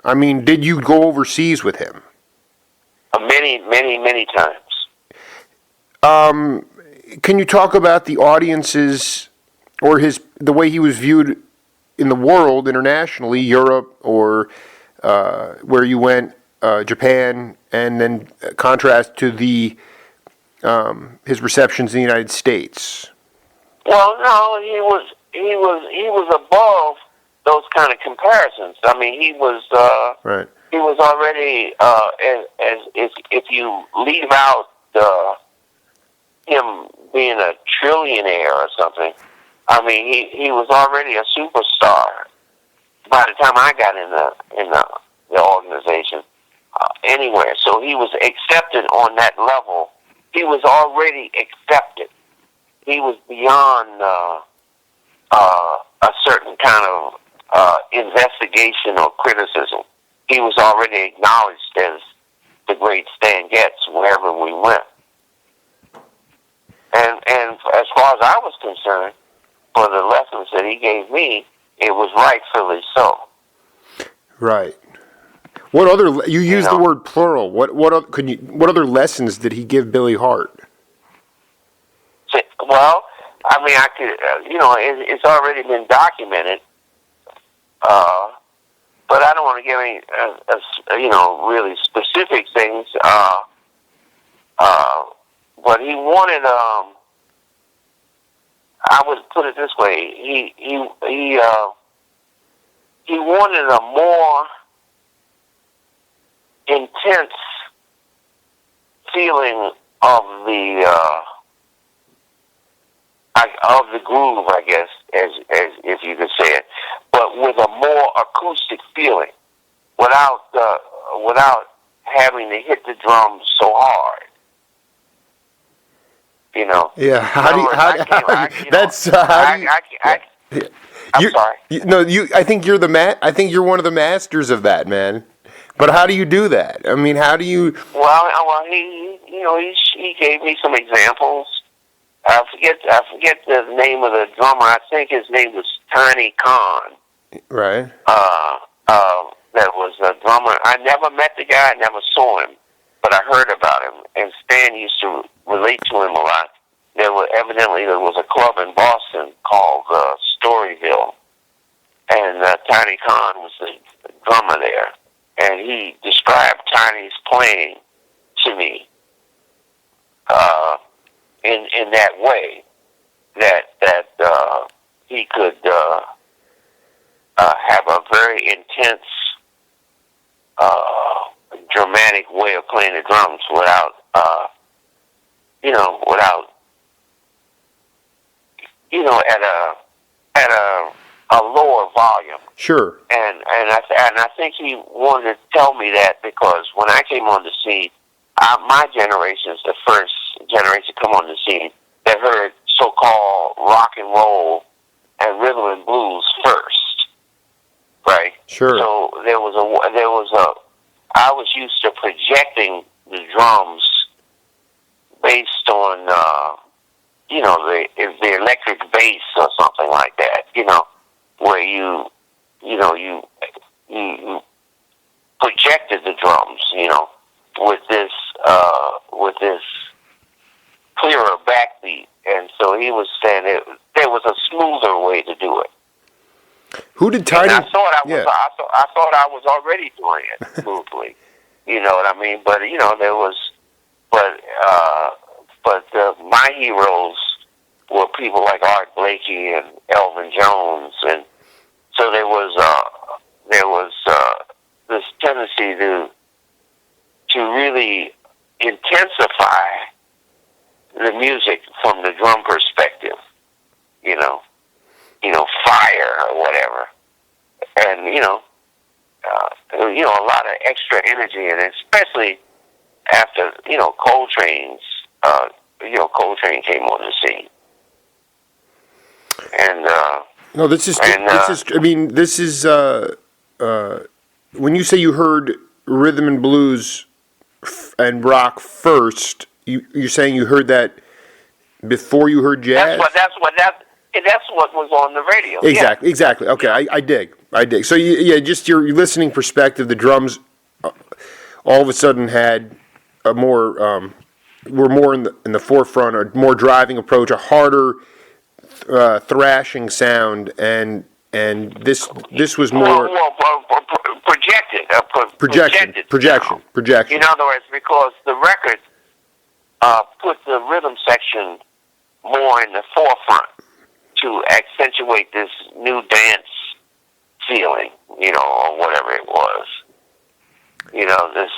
I mean, did you go overseas with him? Many, many, many times. Can you talk about the audiences or the way he was viewed in the world internationally, Europe or where you went, Japan, and then contrast to his receptions in the United States? Well, no, he was above those kind of comparisons. I mean, he was Right. he was already as if you leave out him being a trillionaire or something. I mean, he was already a superstar by the time I got in the organization anywhere. So he was accepted on that level. He was already accepted. He was beyond a certain kind of investigation or criticism. He was already acknowledged as the great Stan Getz wherever we went. And as far as I was concerned, for the lessons that he gave me, it was rightfully so. Right. What other? You used the word plural. What other lessons did he give Billy Hart? Well, I mean, I could, it's already been documented, but I don't want to give any, really specific things. But he wanted, I would put it this way, he wanted a more intense feeling of the groove, I guess, as if you could say it, but with a more acoustic feeling, without having to hit the drums so hard. Yeah. I'm sorry. I think I think you're one of the masters of that, man. But how do you do that? I mean, how do you? Well, he gave me some examples. I forget the name of the drummer. I think his name was Tiny Khan. Right. That was a drummer. I never met the guy. I never saw him, but I heard about him. And Stan used to relate to him a lot. There was a club in Boston called Storyville, and Tiny Khan was the drummer there. And he described Tiny's playing to me in that way, that he could have a very intense, dramatic way of playing the drums without at a lower volume. Sure. And I think he wanted to tell me that because when I came on the scene, my generation is the first generation to come on the scene that heard so-called rock and roll and rhythm and blues first, right? Sure. So I was used to projecting the drums based on the electric bass or something like that, where you projected the drums, with this clearer backbeat, and so he was saying there was a smoother way to do it. Who did Tiny? And I thought I was already doing it smoothly. You know what I mean? But there was, but my heroes were people like Art Blakey and Elvin Jones, and so there was this tendency to really intensify the music from the drum perspective, fire or whatever, and a lot of extra energy, and especially after Coltrane came on the scene, and no, this is. I mean, this is. When you say you heard rhythm and blues and rock first, you're saying you heard that before you heard jazz? That's what was on the radio. Exactly. Okay, I dig. So just your listening perspective. The drums all of a sudden had a more were more in the forefront, a more driving approach, a harder thrashing sound, and this was more projected. Projection. In other words, because the record put the rhythm section more in the forefront to accentuate this new dance feeling, or whatever it was. This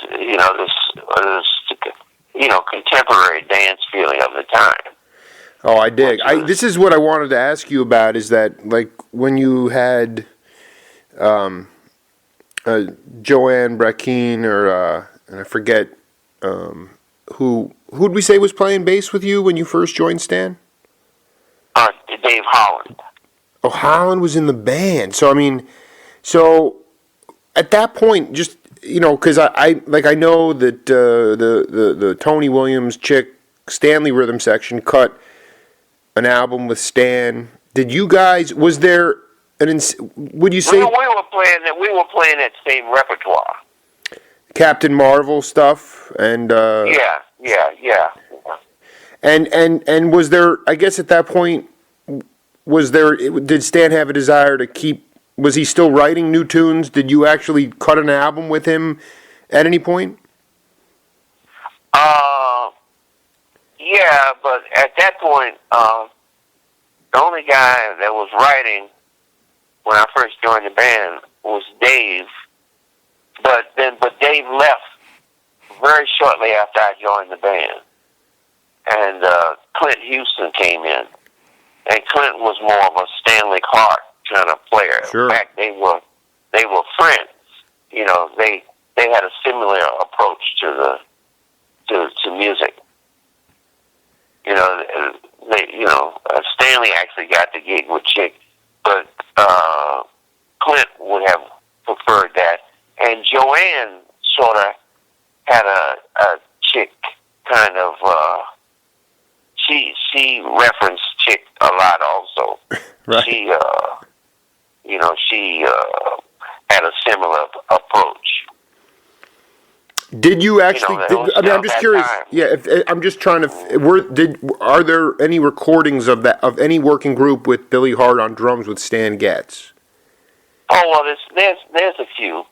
contemporary dance feeling of the time. Oh, I dig. This is what I wanted to ask you about. Is that like when you had Joanne Brackeen or and I forget who'd we say was playing bass with you when you first joined Stan? Dave Holland. Oh, Holland was in the band. So at that point, just because I know that the Tony Williams chick Stanley rhythm section cut an album with Stan. Did you guys? Was there would you say we were playing that same repertoire? Captain Marvel stuff and yeah. And was there? I guess at that point, did Stan have a desire to keep? Was he still writing new tunes? Did you actually cut an album with him at any point? Yeah, but at that point, the only guy that was writing when I first joined the band was Dave. But Dave left very shortly after I joined the band, and Clint Houston came in, and Clint was more of a Stanley Hart kind of player. Sure. In fact, they were friends. They had a similar approach to music. Stanley actually got the gig with Chick, but Clint would have preferred that. And Joanne sort of had a Chick kind of. She referenced Chick a lot also. Right. She had a similar approach. Did you actually? I'm just curious. Time. Yeah, I'm just trying to. Are there any recordings of any working group with Billy Hart on drums with Stan Getz? Oh well, there's a few.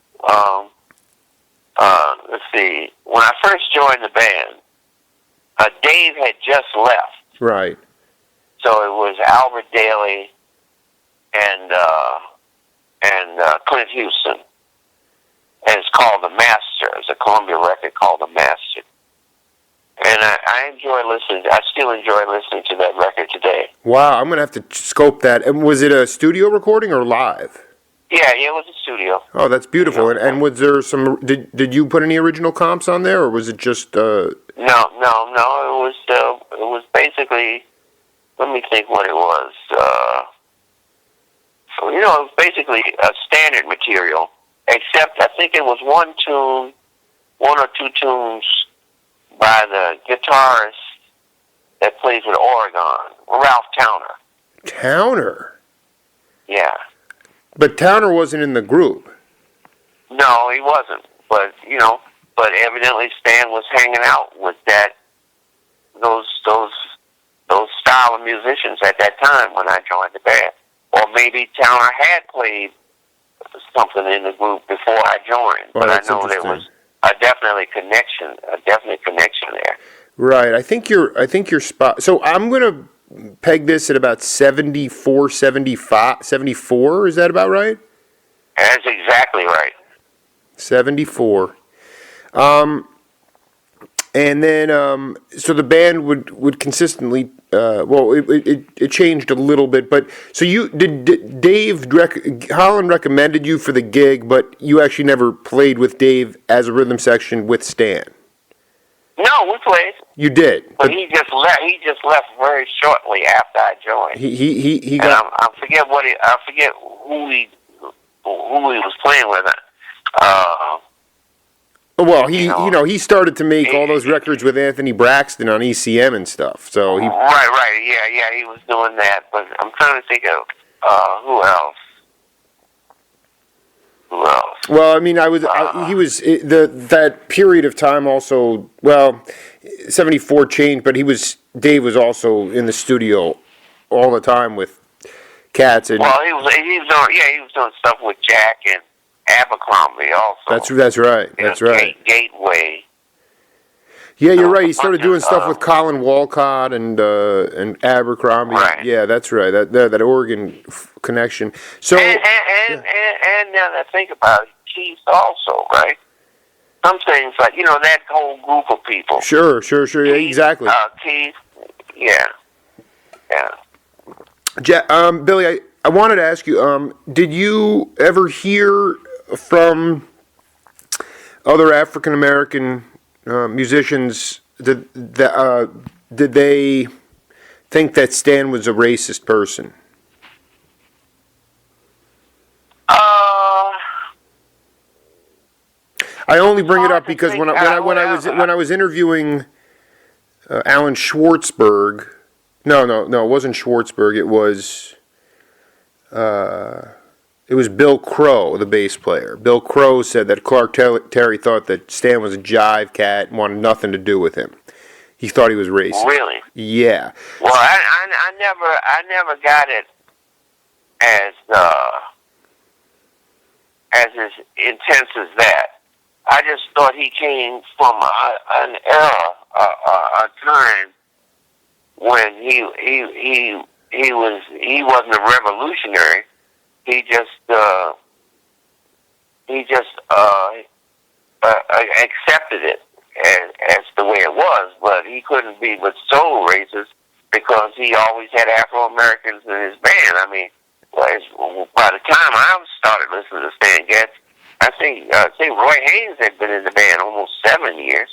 Let's see. When I first joined the band, Dave had just left. Right. So it was Albert Daly and Clint Houston. And it's called The Master. It's a Columbia record called The Master. And I still enjoy listening to that record today. Wow, I'm going to have to scope that. And was it a studio recording or live? Yeah, it was a studio. Oh, that's beautiful. And was there some, did you put any original comps on there, or was it just... No. It was basically, let me think what it was. It was basically a standard material. Except I think it was one or two tunes by the guitarist that plays with Oregon, Ralph Towner. Towner? Yeah. But Towner wasn't in the group. No, he wasn't. But evidently Stan was hanging out with those style of musicians at that time when I joined the band. Or maybe Towner had played something in the group before I joined, but I know there was a definite connection there. Right. I think you're spot. So I'm going to peg this at about 74, 75, 74. Is that about right? That's exactly right. 74. And then, so the band would consistently, it changed a little bit, but, so Holland recommended you for the gig, but you actually never played with Dave as a rhythm section with Stan? No, we played. You did? But he just left very shortly after I joined. He got... And I forget who he was playing with. Well, You he know. he started to make all those records with Anthony Braxton on ECM and stuff. So he Right, yeah, he was doing that. But I'm trying to think of who else. Who else? Well, I mean, he was that period of time also. Well, '74 changed, but Dave was also in the studio all the time with Cats and. Well, he was doing stuff with Jack and Abercrombie also. That's right. That's right. Gateway. Yeah, you're right. He started doing stuff with Colin Walcott and Abercrombie. Right. Yeah, that's right. That Oregon connection. So And now that I think about it, Keith also, right? Some things like that whole group of people. Sure. Yeah, Keith, exactly. Keith, yeah. Billy, I wanted to ask you, did you ever hear from other African American musicians? Did they think that Stan was a racist person? I only bring it up because when I was interviewing Alan Schwartzberg, no, it wasn't Schwartzberg. It was Bill Crow, the bass player. Bill Crow said that Clark Terry thought that Stan was a jive cat and wanted nothing to do with him. He thought he was racist. Really? Yeah. Well, I never got it as intense as that. I just thought he came from an era, a time when he wasn't a revolutionary. He just accepted it as the way it was, but he couldn't be but so racist because he always had Afro Americans in his band. I mean, by the time I started listening to Stan Getz, I think Roy Haynes had been in the band almost 7 years.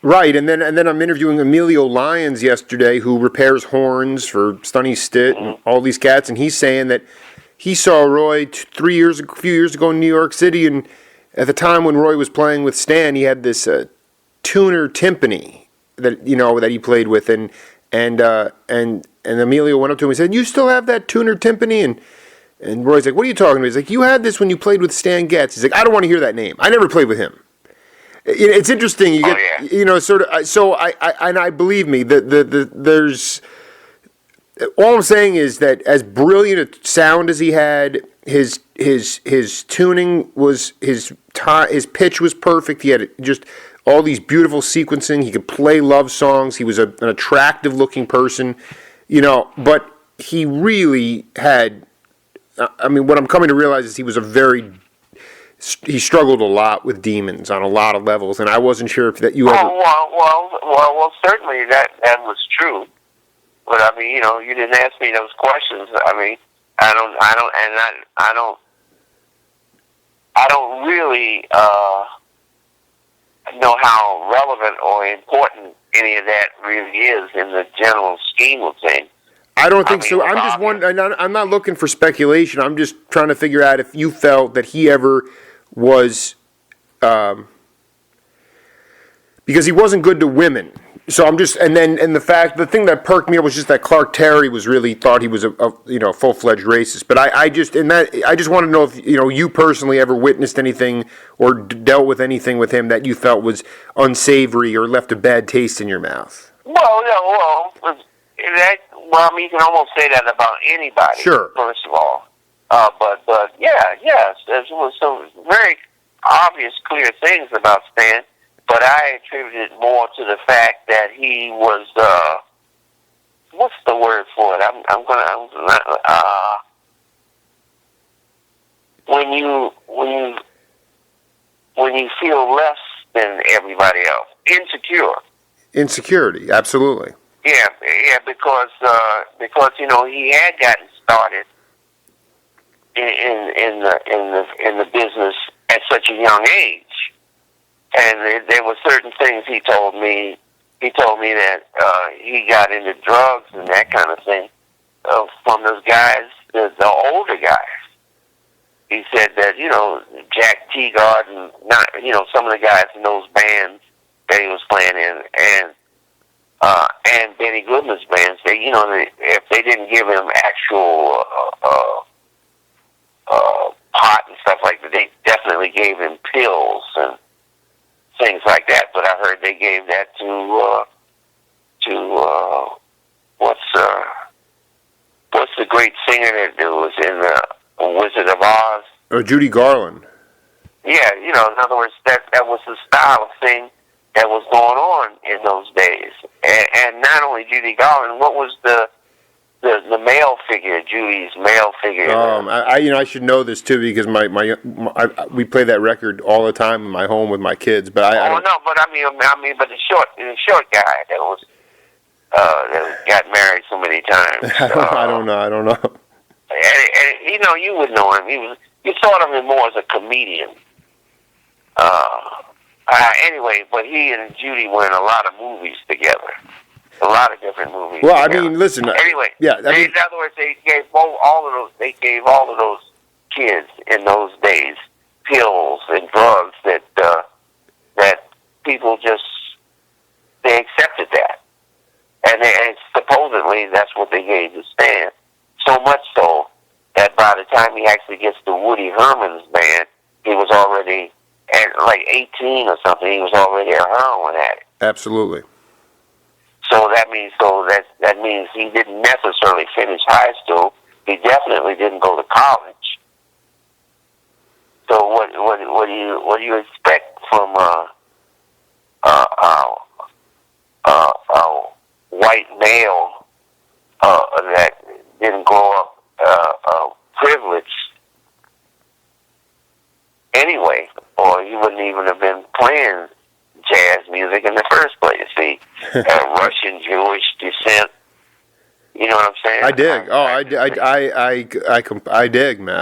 Right, and then I'm interviewing Emilio Lyons yesterday, who repairs horns for Stunny Stitt and all these cats, and he's saying that he saw Roy a few years ago in New York City, and at the time when Roy was playing with Stan, he had this tuner timpani that he played with, and Emilio went up to him and said, "You still have that tuner timpani?" And Roy's like, "What are you talking about?" He's like, "You had this when you played with Stan Getz." He's like, "I don't want to hear that name. I never played with him." It's interesting. You get, sort of. So I believe me. There's. All I'm saying is that as brilliant a sound as he had, his tuning was his pitch was perfect. He had just all these beautiful sequencing. He could play love songs. He was an attractive looking person, But he really had. I mean, what I'm coming to realize is he struggled a lot with demons on a lot of levels, and I wasn't sure if that you ever. Well, certainly that was true. But I mean, you didn't ask me those questions. I mean, I don't really know how relevant or important any of that really is in the general scheme of things. I don't think so. I'm just wondering. I'm not looking for speculation. I'm just trying to figure out if you felt that he ever was, because he wasn't good to women. So I'm just, the thing that perked me up was just that Clark Terry thought he was a full-fledged racist. But I just want to know if you personally ever witnessed anything or dealt with anything with him that you felt was unsavory or left a bad taste in your mouth. Well, I mean, you can almost say that about anybody. Sure. First of all, but yes, there was some very obvious, clear things about Stan. But I attribute it more to the fact that he was what's the word for it? When you feel less than everybody else, insecure. Insecurity, absolutely. Yeah, because he had gotten started in the business at such a young age, and there were certain things he told me. He told me that he got into drugs and that kind of thing from those guys, the older guys, he said that, Jack Teagard and some of the guys in those bands that he was playing in, and Benny Goodman's bands, if they didn't give him actual pot and stuff like that, they definitely gave him pills and things like that. But I heard they gave that to what's the great singer that was in the Wizard of Oz? Oh, Judy Garland. Yeah, in other words, that was the style of thing that was going on in those days. And not only Judy Garland, what was the male figure, Judy's male figure? I should know this too because we play that record all the time in my home with my kids. But I don't... no, but I mean, but the short guy that was that got married so many times. I don't know. And you would know him. You thought of him more as a comedian. Anyway, but he and Judy were in a lot of movies together. A lot of different movies. Well, together. I mean, listen. Anyway, in other words, they gave They gave all of those kids in those days pills and drugs that people just they accepted that, and supposedly that's what they gave to Stan. So much so that by the time he actually gets to Woody Herman's band, he was already at like 18 or something. He was already a heroin addict. Absolutely. So that means he didn't necessarily finish high school. He definitely didn't go to college. So what do you expect from a white male that didn't grow up privileged anyway, or he wouldn't even have been playing jazz music in the first place. See, Russian Jewish descent. You know what I'm saying? I dig. I dig, man.